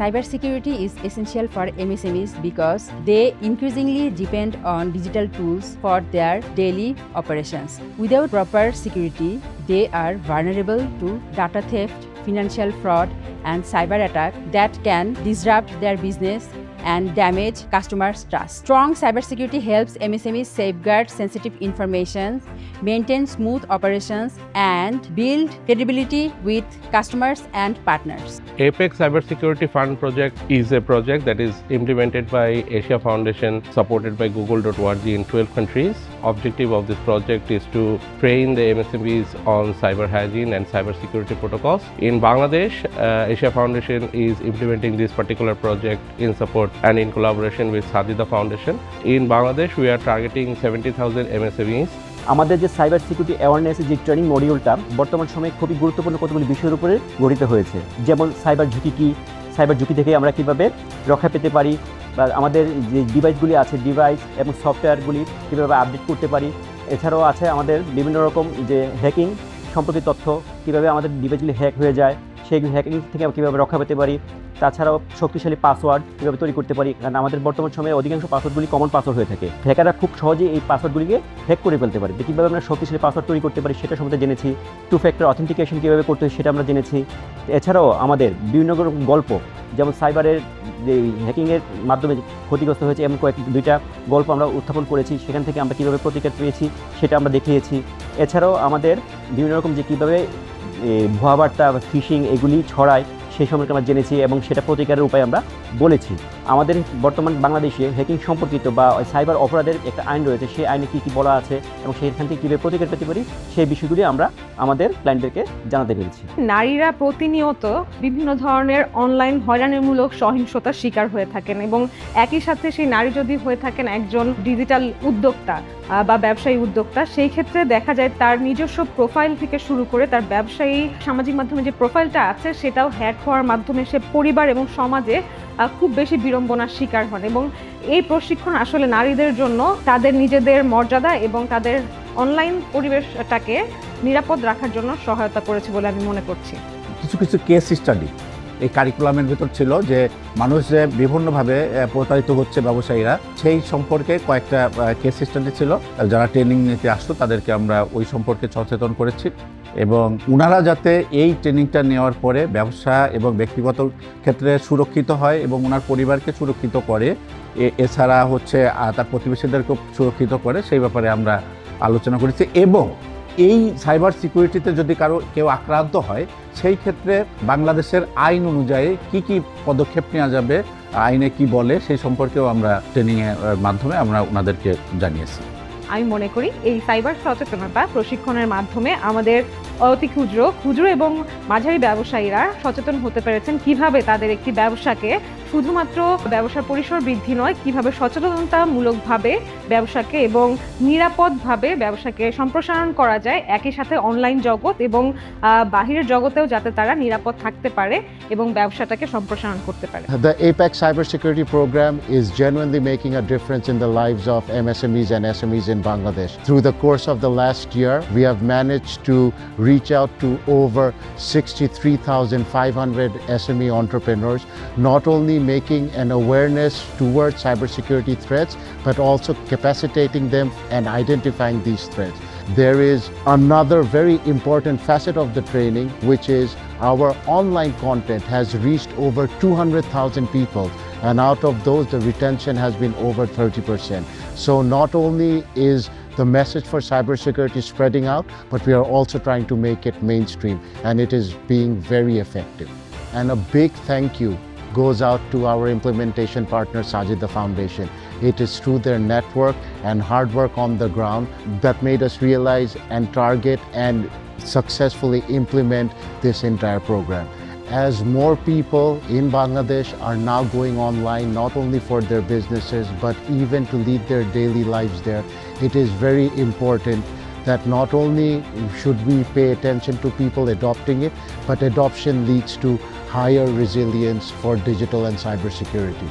Cybersecurity is essential for MSMEs because they increasingly depend on digital tools for their daily operations. Without proper security, they are vulnerable to data theft, financial fraud, and cyber attack that can disrupt their business and damage customers' trust. Strong cybersecurity helps MSMEs safeguard sensitive information, maintain smooth operations, and build credibility with customers and partners. Apex Cybersecurity Fund project is a project that is implemented by Asia Foundation, supported by Google.org in 12 countries. Objective of this project is to train the MSMEs on cyber hygiene and cybersecurity protocols. In Bangladesh, Asia Foundation is implementing this particular project in support and in collaboration with Sajida Foundation. In Bangladesh, we are targeting 70,000 MSMEs. আমাদের যে cyber security অ্যাওয়ারনেসের যে training মডিউলটা বর্তমান সময়ে খুবই গুরুত্বপূর্ণ কতগুলি বিষয়ের উপরে গঠিত হয়েছে, যেমন সাইবার ঝুঁকি কী, সাইবার ঝুঁকি থেকে আমরা কীভাবে রক্ষা পেতে পারি, বা আমাদের যে ডিভাইসগুলি আছে ডিভাইস এবং সফটওয়্যারগুলি কীভাবে আপডেট করতে পারি। এছাড়াও আছে আমাদের বিভিন্ন রকম যে হ্যাকিং সম্পর্কিত তথ্য, কীভাবে আমাদের ডিভাইসগুলি হ্যাক হয়ে যায় সেই হ্যাকিং থেকে কীভাবে রক্ষা পেতে পারি। তাছাড়াও শক্তিশালী পাসওয়ার্ড কীভাবে তৈরি করতে পারি, কারণ আমাদের বর্তমান সময়ে অধিকাংশ পাসওয়ার্ডগুলি কমন পাসওয়ার্ড হয়ে থাকে। হ্যাকাররা খুব সহজেই এই পাসওয়ার্ডগুলিকে হ্যাক করে ফেলতে পারে। কীভাবে আমরা শক্তিশালী পাসওয়ার্ড তৈরি করতে পারি সেটা সম্বন্ধে জেনেছি। 2 ফ্যাক্টর অথেন্টিকেশন কীভাবে করতে হয় সেটা আমরা জেনেছি। এছাড়াও আমাদের বিভিন্ন রকম গল্প, যেমন সাইবারের যে হ্যাকিংয়ের মাধ্যমে ক্ষতিগ্রস্ত হয়েছে এমন দুইটা গল্প আমরা উত্থাপন করেছি, সেখান থেকে আমরা কীভাবে প্রতিক্রিয়া পেয়েছি সেটা আমরা দেখিয়েছি। এছাড়াও আমাদের বিভিন্ন রকম যে কীভাবে ভুয়া বার্তা বা ফিশিং এগুলি ছড়ায় সেই সম্পর্কে আমরা জেনেছি এবং সেটা প্রতিকারের উপায় আমরা বলেছি। আমাদের বর্তমান বাংলাদেশে হ্যাকিং সম্পর্কিত বা সাইবার অপরাধের একটা আইন রয়েছে, সেই আইনে কী কী বলা আছে এবং সেইখান থেকে কীভাবে প্রতিকার পেতে পারি সেই বিষয়গুলি আমরা আমাদের ক্লায়েন্টদেরকে জানাতে পেরেছি। নারীরা প্রতিনিয়ত বিভিন্ন ধরনের অনলাইন হয়রানিমূলক সহিংসতার শিকার হয়ে থাকেন এবং একই সাথে সেই নারী যদি হয়ে থাকেন একজন ডিজিটাল উদ্যোক্তা বা ব্যবসায়ী উদ্যোক্তা, সেই ক্ষেত্রে দেখা যায় তার নিজস্ব প্রোফাইল থেকে শুরু করে তার ব্যবসায়ী সামাজিক মাধ্যমে যে প্রোফাইলটা আছে সেটাও হ্যাক হওয়ার মাধ্যমে সে পরিবার এবং সমাজে খুব বেশি বিড়ম্বনার শিকার হন। এবং এই প্রশিক্ষণ আসলে নারীদের জন্য তাদের নিজেদের মর্যাদা এবং তাদের অনলাইন পরিবেশটাকে নিরাপদ রাখার জন্য সহায়তা করেছে বলে আমি মনে করছি। কিছু কিছু কেস স্টাডি এই কারিকুলামের ভেতর ছিল যে মানুষ যে বিভিন্নভাবে প্রতারিত হচ্ছে ব্যবসায়ীরা, সেই সম্পর্কে কয়েকটা কেস স্টাডি ছিল। যারা ট্রেনিং নিতে আসতো তাদেরকে আমরা ওই সম্পর্কে সচেতন করেছি এবং ওনারা যাতে এই ট্রেনিংটা নেওয়ার পরে ব্যবসা এবং ব্যক্তিগত ক্ষেত্রে সুরক্ষিত হয় এবং ওনার পরিবারকে সুরক্ষিত করে, এছাড়া হচ্ছে তার প্রতিবেশীদেরকেও সুরক্ষিত করে, সেই ব্যাপারে আমরা আলোচনা করেছি। এবং এই সাইবার সিকিউরিটিতে যদি কেউ আক্রান্ত হয় সেই ক্ষেত্রে বাংলাদেশের আইন অনুযায়ী কি কি পদক্ষেপ নেওয়া যাবে, আইনে কি বলে সেই সম্পর্কেও আমরা ট্রেনিংয়ের মাধ্যমে আমরা ওনাদেরকে জানিয়েছি। আমি মনে করি এই সাইবার সচেতনতা প্রশিক্ষণের মাধ্যমে আমাদের অতি ক্ষুদ্র এবং মাঝারি ব্যবসায়ীরা সচেতন হতে পেরেছেন কিভাবে তাদের একটি ব্যবসাকে শুধুমাত্র ব্যবসার পরিসর বৃদ্ধি নয়, কিভাবে সচেতনতামূলকভাবে ব্যবসাকে এবং নিরাপদভাবে ব্যবসাকে সম্প্রসারণ করা যায়, একই সাথে অনলাইন জগৎ এবং বাহিরের জগতেও যাতে তারা নিরাপদ থাকতে পারে এবং ব্যবসাটাকে সম্প্রসারণ করতে পারে। The Apex Cybersecurity Program is genuinely making a difference in the lives of MSMEs and SMEs in Bangladesh. Through the course of the last year, we have managed to reach out to over 63,500 SME entrepreneurs, not only making an awareness towards cybersecurity threats, but also capacitating them and identifying these threats. There is another very important facet of the training, which is our online content has reached over 200,000 people, and out of those, the retention has been over 30%. So not only is the message for cybersecurity spreading out, but we are also trying to make it mainstream, and it is being very effective. And a big thank you goes out to our implementation partner, Sajida Foundation. It is through their network and hard work on the ground that made us realize and target and successfully implement this entire program. As more people in Bangladesh are now going online, not only for their businesses, but even to lead their daily lives there, it is very important that not only should we pay attention to people adopting it, but adoption leads to higher resilience for digital and cybersecurity.